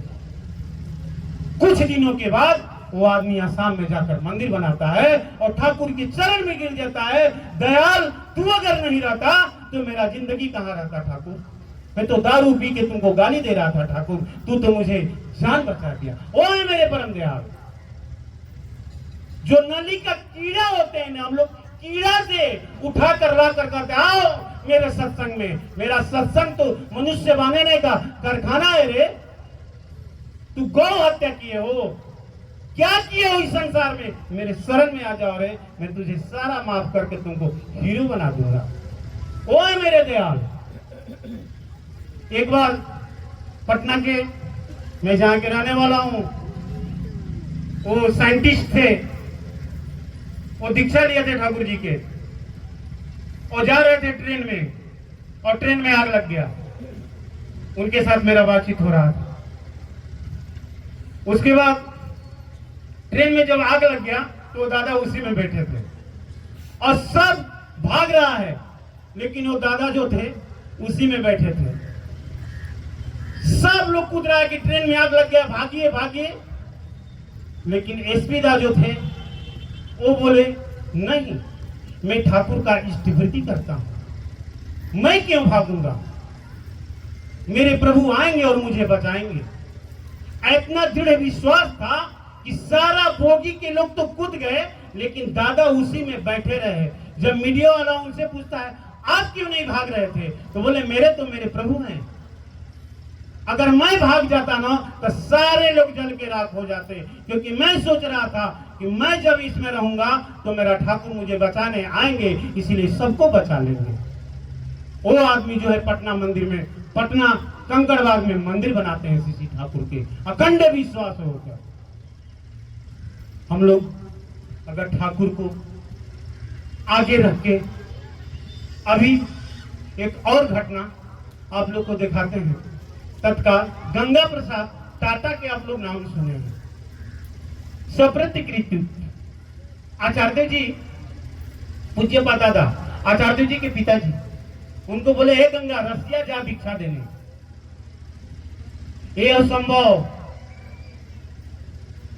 कुछ दिनों के बाद वो आदमी आसाम में जाकर मंदिर बनाता है और ठाकुर के चरण में गिर जाता है, दयाल तू अगर नहीं रहता तो मेरा जिंदगी कहाँ रहता ठाकुर, मैं तो दारू पी के तुमको गाली दे रहा था ठाकुर, तू तो मुझे जान बचा दिया। ओए मेरे परम दयाल, जो नली का कीड़ा होते हैं ना, हम लोग कीड़ा से उठा कर ला कर कहते आओ मेरे सत्संग में। मेरा सत्संग तो मनुष्य बनाने का कारखाना है रे। तू गौ हत्या किए हो, क्या किए हो इस संसार में, मेरे शरण में आ जाओ रे, मैं तुझे सारा माफ करके तुमको हीरो बना दूंगा। ओए मेरे दयाल, एक बार पटना के मैं जहां के रहने वाला हूं, वो साइंटिस्ट थे, वो दीक्षा लिए थे ठाकुर जी के, और जा रहे थे ट्रेन में और ट्रेन में आग लग गया। उनके साथ मेरा बातचीत हो रहा था। उसके बाद ट्रेन में जब आग लग गया तो दादा उसी में बैठे थे और सब भाग रहा है, लेकिन वो दादा जो थे उसी में बैठे थे। सब लोग कूद रहा है कि ट्रेन में आग लग गया, भागिए भागिए। लेकिन एसपी दा जो थे वो बोले नहीं, मैं ठाकुर का इष्टवृत्ति करता हूं, मैं क्यों भागूंगा, मेरे प्रभु आएंगे और मुझे बचाएंगे। इतना दृढ़ विश्वास था कि सारा बोगी के लोग तो कूद गए, लेकिन दादा उसी में बैठे रहे। जब मीडिया वाला उनसे पूछता है आप क्यों नहीं भाग रहे थे, तो बोले मेरे प्रभु हैं, अगर मैं भाग जाता ना तो सारे लोग जल के राख हो जाते, क्योंकि मैं सोच रहा था कि मैं जब इसमें रहूंगा तो मेरा ठाकुर मुझे बचाने आएंगे, इसीलिए सबको बचा लेंगे। वो आदमी जो है पटना मंदिर में, पटना कंकड़बाग में मंदिर बनाते हैं सीसी ठाकुर के, अखंड विश्वास होकर। हम लोग अगर ठाकुर को आगे रख के, अभी एक और घटना आप लोग को दिखाते हैं। तत्काल गंगा प्रसाद टाटा के आप लोग नाम सुने हैं, सप्रतिकृत आचार्य जी, पूज्यपा दादा आचार्य जी के पिताजी, उनको बोले हे गंगा रसिया जा भिक्षा देने, ये असंभव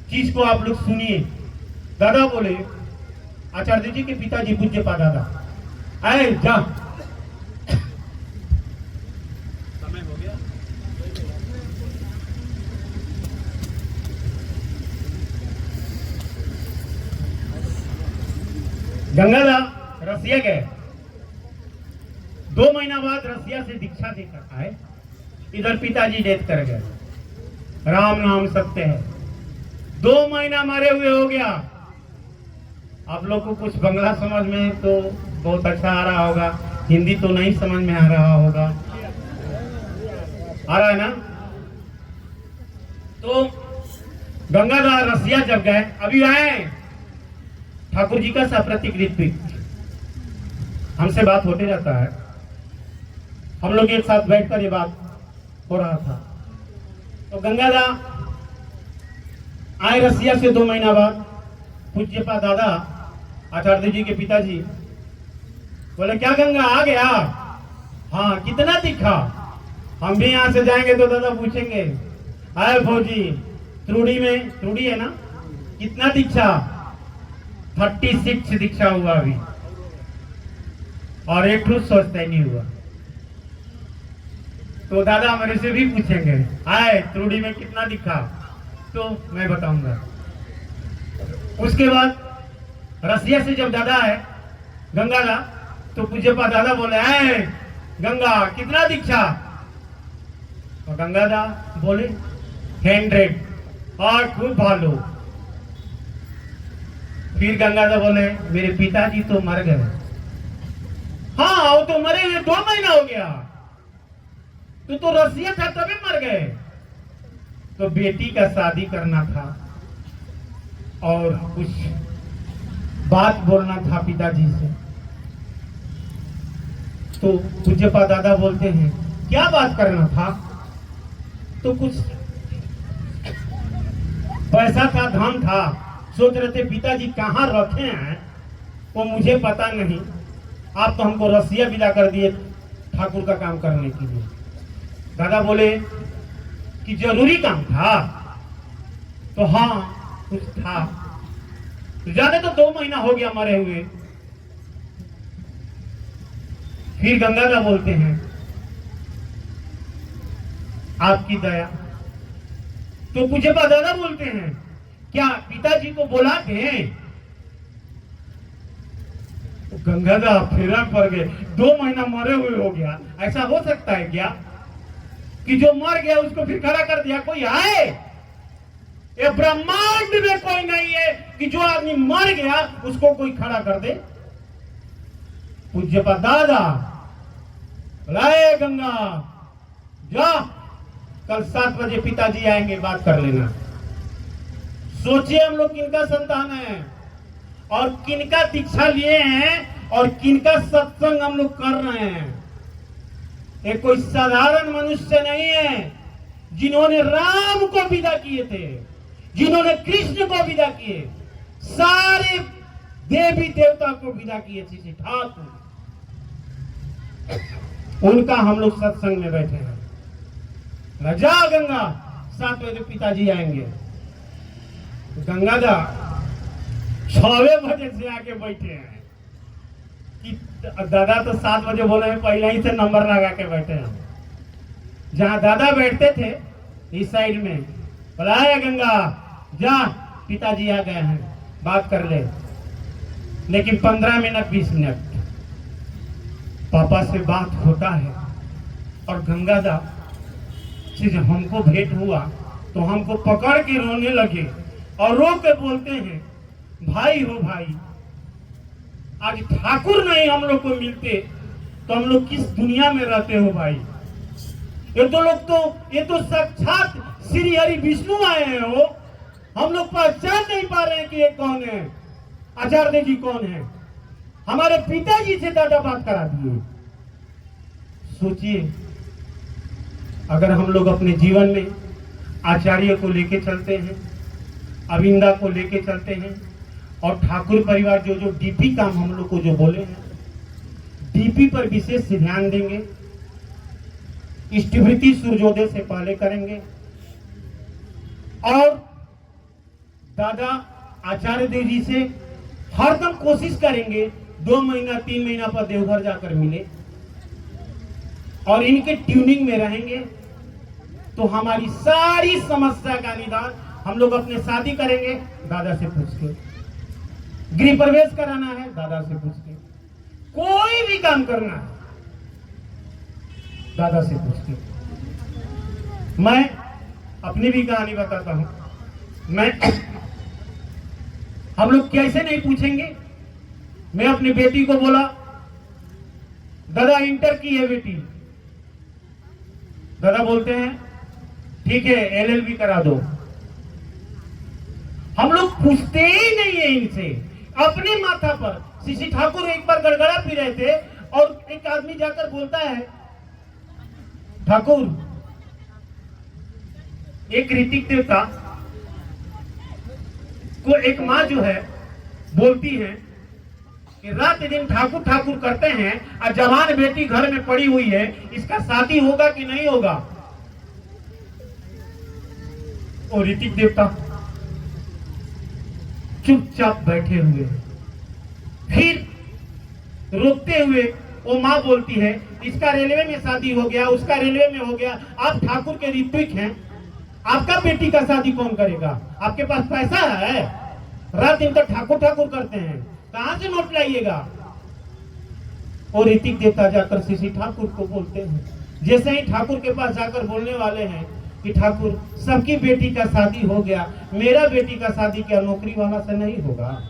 चीज को आप लोग सुनिए। दादा बोले, आचार्य जी के पिताजी पूज्यपा दादा, आए जा। समय हो गया। गंगादा रसिया गए, 2 महीना बाद रसिया से दीक्षा देकर आए, इधर पिताजी डेथ कर गए। राम नाम सत्य है, 2 महीना मरे हुए हो गया। आप लोग को कुछ बंगला समझ में तो बहुत अच्छा आ रहा होगा, हिंदी तो नहीं समझ में आ रहा होगा, आ रहा है ना। तो गंगाधर रसिया जब गए, अभी आए, ठाकुर जी का साप्रतिक ऋत्विक हमसे बात होते रहता है। हम लोग एक साथ बैठकर ये बात हो रहा था, तो गंगादा आए रसिया से 2 महीना बाद। पूज्यपा दादा आचार्य जी के पिताजी बोले, क्या गंगा आ गया? हाँ, कितना दिखा? हम भी यहाँ से जाएंगे तो दादा पूछेंगे, आए फौजी त्रुड़ी में, त्रुड़ी है ना, कितना दीक्षा? 36 दीक्षा हुआ अभी, और एक ठूस सोचता नहीं हुआ। तो दादा मेरे से भी पूछेंगे, आए त्रुड़ी में कितना दिखा? तो मैं बताऊंगा। उसके बाद रसिया से जब दादा आए गंगादा, तो पूज्यपा दादा बोले, आए गंगा कितना दीक्षा? और गंगादा बोले 100, और खूब भालो। फिर गंगादा बोले, मेरे पिताजी तो मर गए। हाँ, वो तो मरे हुए 2 महीना हो गया, तो रसिया था तभी मर गए। तो बेटी का शादी करना था और कुछ बात बोलना था पिताजी से। तो पूज्यपा दादा बोलते हैं, क्या बात करना था? तो कुछ पैसा था, धन था, सोच रहे थे पिताजी कहाँ रखे हैं वो मुझे पता नहीं। आप तो हमको रसिया विदा कर दिए ठाकुर का काम करने के लिए। दादा बोले कि जरूरी काम था? तो हाँ कुछ था। तो जाने तो 2 महीना हो गया मरे हुए। फिर गंगादा बोलते हैं, आपकी दया। तो पूज्यपा दादा बोलते हैं, क्या पिताजी को बुलाते? तो गंगादा फिर पड़ गए, 2 महीना मरे हुए हो गया, ऐसा हो सकता है क्या कि जो मर गया उसको फिर खड़ा कर दिया? कोई है? ये ब्रह्मांड में कोई नहीं है कि जो आदमी मर गया उसको कोई खड़ा कर दे। पूज्यपा दादा लाए, गंगा जा, कल 7 बजे पिताजी आएंगे, बात कर लेना। सोचिए हम लोग किनका संतान है और किनका दीक्षा लिए हैं और किनका सत्संग हम लोग कर रहे हैं। ये कोई साधारण मनुष्य नहीं है जिन्होंने राम को विदा किए थे, जिन्होंने कृष्ण को विदा किए, सारे देवी देवता को विदा किए थे ठाकुर, उनका हम लोग सत्संग में बैठे हैं। जा गंगा, 7 बजे पिताजी आएंगे। गंगादा 6 बजे से आके बैठे हैं कि दादा तो 7 बजे बोले हैं, पहले ही से नंबर लगा के बैठे हैं। जहां दादा बैठते थे इस साइड में, बुलाया गंगा जा, पिताजी आ गए हैं, बात कर ले। लेकिन 15 मिनट 20 मिनट पापा से बात होता है। और गंगादा से जब हमको भेंट हुआ तो हमको पकड़ के रोने लगे और रो के बोलते हैं, भाई हो भाई, आज ठाकुर नहीं हम लोग को मिलते तो हम लोग किस दुनिया में रहते हो भाई। ये तो साक्षात श्री हरि विष्णु आए हैं हो, हम लोग पहचान नहीं पा रहे हैं कि ये कौन है, आचार्य जी कौन है। हमारे पिताजी से दादा बात करा दिए। सोचिए अगर हम लोग अपने जीवन में आचार्य को लेके चलते हैं, अविंदा को लेके चलते हैं, और ठाकुर परिवार जो जो डीपी काम हम लोग को जो बोले हैं, डीपी पर विशेष ध्यान देंगे, इष्टवृत्ति सूर्योदय से पहले करेंगे, और दादा आचार्य देव जी से हरदम कोशिश करेंगे 2 महीना 3 महीना पर देवघर जाकर मिले और इनके ट्यूनिंग में रहेंगे, तो हमारी सारी समस्या का निदान हम लोग अपने शादी करेंगे दादा से पूछ के, गृह प्रवेश कराना है दादा से पूछ के, कोई भी काम करना है दादा से पूछ के। मैं अपनी भी कहानी बताता हूं। हम लोग कैसे नहीं पूछेंगे। मैं अपनी बेटी को बोला, दादा इंटर की है बेटी। दादा बोलते हैं ठीक है एलएलबी करा दो। हम लोग पूछते ही नहीं है इनसे अपने माथा पर। सीसी ठाकुर एक बार गड़गड़ा पी रहे थे और एक आदमी जाकर बोलता है, ठाकुर, एक ऋतिक देवता को एक माँ जो है बोलती है कि रात दिन ठाकुर ठाकुर करते हैं और जवान बेटी घर में पड़ी हुई है, इसका शादी होगा कि नहीं होगा। और ऋतिक देवता चुपचाप बैठे हुए। फिर रोकते हुए वो माँ बोलती है, इसका रेलवे में शादी हो गया, उसका रेलवे में हो गया, आप ठाकुर के ऋत्विक हैं, आपका बेटी का शादी कौन करेगा? आपके पास पैसा है? रात दिन तो ठाकुर ठाकुर करते हैं, कहां से नोट लाइएगा? और ऋतिक देवता जाकर सीसी ठाकुर को बोलते हैं। जैसे ही ठाकुर के पास जाकर बोलने वाले हैं कि ठाकुर, सबकी बेटी का शादी हो गया, मेरा बेटी का शादी क्या नौकरी वाला से नहीं होगा?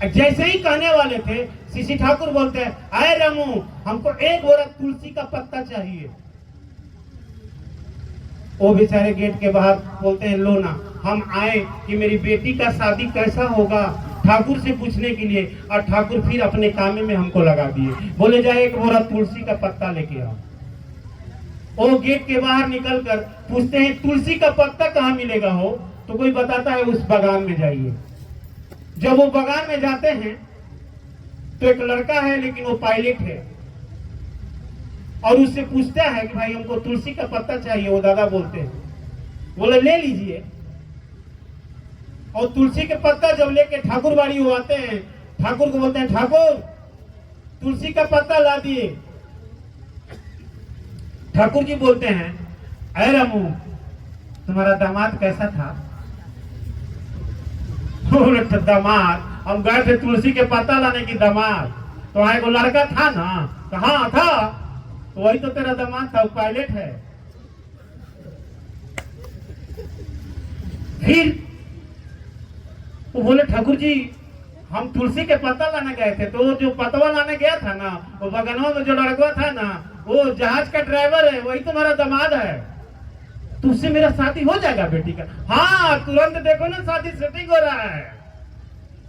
जैसे ही कहने वाले थे, सीसी ठाकुर बोलते हैं, आए रामू, हमको एक बोरा तुलसी का पत्ता चाहिए। वो बेचारे गेट के बाहर बोलते हैं, लो ना, हम आए कि मेरी बेटी का शादी कैसा होगा ठाकुर से पूछने के लिए, और ठाकुर फिर अपने काम में हमको लगा दिए। बोले, जाए एक बोरा तुलसी का पत्ता लेके आओ। वो गेट के बाहर निकलकर पूछते हैं, तुलसी का पत्ता कहाँ मिलेगा हो? तो कोई बताता है, उस बागान में जाइए। जब वो बागान में जाते हैं तो एक लड़का है, लेकिन वो पायलट है, और उससे पूछता है कि भाई हमको तुलसी का पत्ता चाहिए। वो दादा बोलते हैं, बोले ले लीजिए। और तुलसी के पत्ता जब लेके ठाकुर बाड़ी वो आते हैं, ठाकुर को बोलते हैं, ठाकुर तुलसी का पत्ता ला दिए। ठाकुर जी बोलते हैं, अरे रामू, तुम्हारा दामाद कैसा था? दामाद, हम गए थे तुलसी के पत्ता लाने की, दामाद तो वहां को लड़का था ना? कहा था? तो वही तो तेरा दामाद था, पायलट है। फिर वो बोले, ठाकुर जी, हम तुलसी के पत्ता लाने गए थे, तो जो पतवा लाने गया था ना, वो बगनवा में जो लड़का था ना, वो जहाज का ड्राइवर है, वही तुम्हारा दामाद है। तो उससे मेरा शादी हो जाएगा बेटी का? हाँ, तुरंत देखो ना, शादी सेटिंग हो रहा है।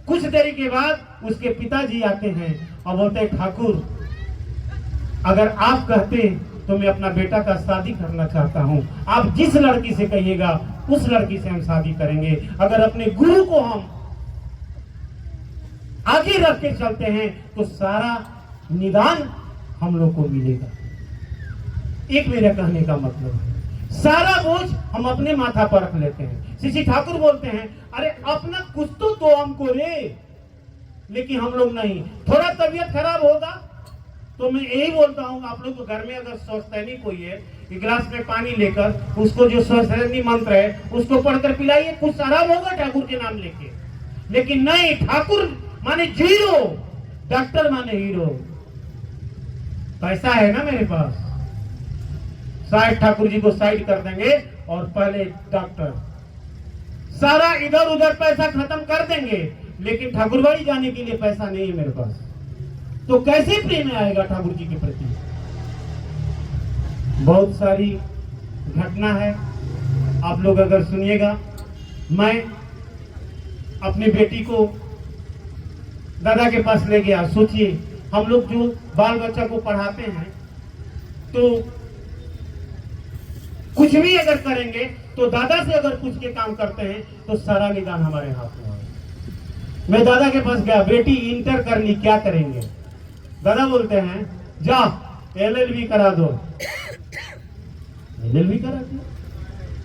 कुछ देरी के बाद उसके पिताजी आते हैं और बोलते हैं, ठाकुर, अगर आप कहते तो मैं अपना बेटा का शादी करना चाहता हूँ। आप जिस लड़की से कहिएगा उस लड़की से हम शादी करेंगे। अगर अपने गुरु को हम आगे रख के चलते हैं तो सारा निदान हम लोग को मिलेगा। एक मेरा कहने का मतलब है, सारा बोझ हम अपने माथा पर रख लेते हैं। सीसी ठाकुर बोलते हैं, अरे अपना कुछ तो हमको रे, लेकिन हम लोग नहीं। थोड़ा तबीयत खराब होगा तो मैं यही बोलता हूँ, आप लोग को घर में अगर स्वस्थैनी कोई है, एक गिलास में पानी लेकर उसको जो स्वस्थैनी मंत्र है उसको पढ़कर पिलाइए, कुछ आराम होगा ठाकुर के नाम लेके। लेकिन नहीं, ठाकुर माने जीरो, डॉक्टर माने हीरो। पैसा है ना मेरे पास, शायद ठाकुर जी को साइड कर देंगे और पहले डॉक्टर, सारा इधर उधर पैसा खत्म कर देंगे, लेकिन ठाकुरबाड़ी जाने के लिए पैसा नहीं है मेरे पास। तो कैसे प्रेम आएगा ठाकुर जी के प्रति? बहुत सारी घटना है, आप लोग अगर सुनिएगा। मैं अपनी बेटी को दादा के पास ले गया। सोचिए, हम लोग जो बाल बच्चा को पढ़ाते हैं तो कुछ भी अगर करेंगे तो दादा से अगर कुछ के काम करते हैं तो सारा निदान हमारे हाथ में है। मैं दादा के पास गया, बेटी इंटर कर ली, क्या करेंगे? दादा बोलते हैं, जा LLB करा दो। LLB करा दिया,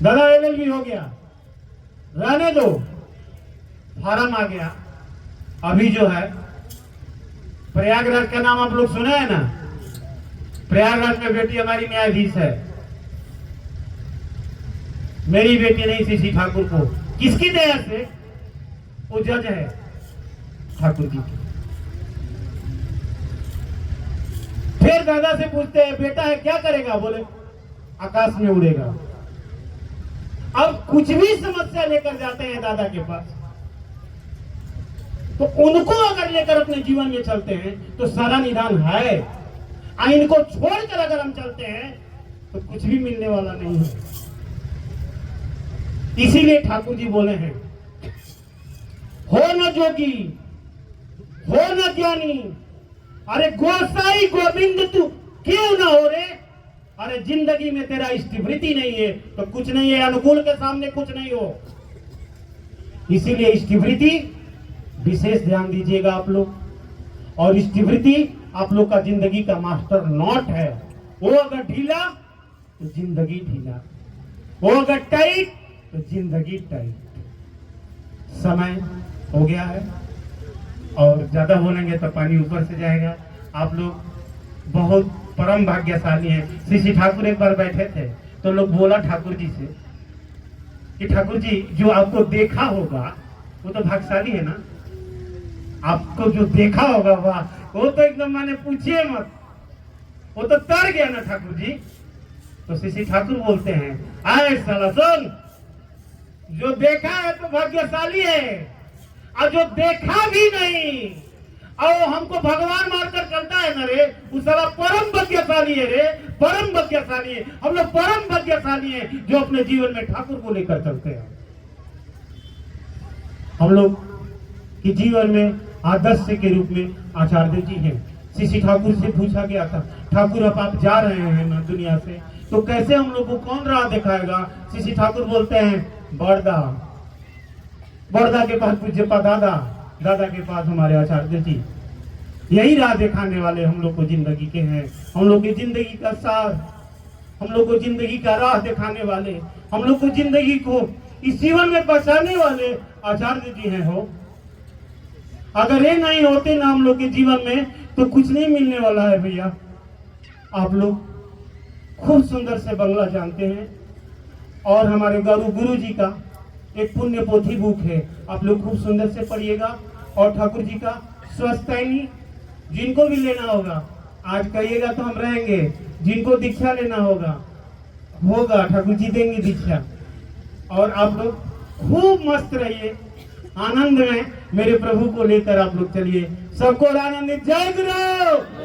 दादा LLB हो गया, रहने दो, फार्म आ गया। अभी जो है प्रयागराज का नाम आप लोग सुने हैं ना? प्रयागराज में बेटी हमारी न्यायाधीश है। मेरी बेटी नहीं, सीसी ठाकुर को किसकी दया से वो जज है, ठाकुर जी की। फिर दादा से पूछते हैं, बेटा है क्या करेगा? बोले आकाश में उड़ेगा। अब कुछ भी समस्या लेकर जाते हैं दादा के पास, तो उनको अगर लेकर अपने जीवन में चलते हैं तो सारा निदान है। इनको छोड़कर अगर हम चलते हैं तो कुछ भी मिलने वाला नहीं है। इसीलिए ठाकुर जी बोले हैं, हो न जोगी, हो न ज्ञानी, अरे गोसाई गोविंद तू क्यों ना हो रे। अरे जिंदगी में तेरा इष्टवृत्ति नहीं है तो कुछ नहीं है, अनुकूल के सामने कुछ नहीं हो। इसीलिए इष्टवृत्ति विशेष ध्यान दीजिएगा आप लोग। और इष्टवृत्ति आप लोग का जिंदगी का मास्टर नॉट है। वो अगर ढीला तो जिंदगी ढीला, वो अगर टाइट तो जिंदगी टाइट। समय हो गया है और ज्यादा बोलेंगे तो पानी ऊपर से जाएगा। आप लोग बहुत परम भाग्यशाली हैं। श्री ठाकुर एक बार बैठे थे तो लोग बोला ठाकुर जी से कि ठाकुर जी जो आपको देखा होगा वो तो भाग्यशाली है ना, आपको जो देखा होगा वाह, वो तो एकदम माने पूछिए मत, वो तो तर गया ना ठाकुर जी। तो श्री ठाकुर बोलते हैं आए साला सुन, जो देखा है तो भाग्यशाली है, और जो देखा भी नहीं और हमको भगवान मारकर चलता है ना रे, उस साला परम भाग्यशाली है रे, परम भाग्यशाली है। हम लोग परम भाग्यशाली हैं जो अपने जीवन में ठाकुर को लेकर चलते हैं। हम लोग के जीवन में आदर्श के रूप में आचार्य जी हैं। श्री ठाकुर से पूछा गया था ठाकुर अब आप जा रहे हैं ना दुनिया से, तो कैसे हम लोग को कौन राह दिखाएगा। श्री ठाकुर बोलते हैं बड़दा, बड़दा के पास पूज्यपा दादा, दादा के पास हमारे आचार्य जी, यही राह दिखाने वाले हम लोग को जिंदगी के हैं। हम लोग की जिंदगी का सार, हम लोग को जिंदगी का राह दिखाने वाले, हम लोग को जिंदगी को इस जीवन में बचाने वाले आचार्य जी हैं। हो अगर ये नहीं होते ना हम लोग के जीवन में तो कुछ नहीं मिलने वाला है भैया। आप लोग खूब सुंदर से बंगला जानते हैं और हमारे गुरु जी का एक पुण्य पोथी बुक है, आप लोग खूब सुंदर से पढ़िएगा। और ठाकुर जी का स्वस्थायनी जिनको भी लेना होगा आज कहिएगा तो हम रहेंगे, जिनको दीक्षा लेना होगा ठाकुर जी देंगे दीक्षा। और आप लोग खूब मस्त रहिए, आनंद में मेरे प्रभु को लेकर आप लोग चलिए। सबको आनंदित। जय गुरु।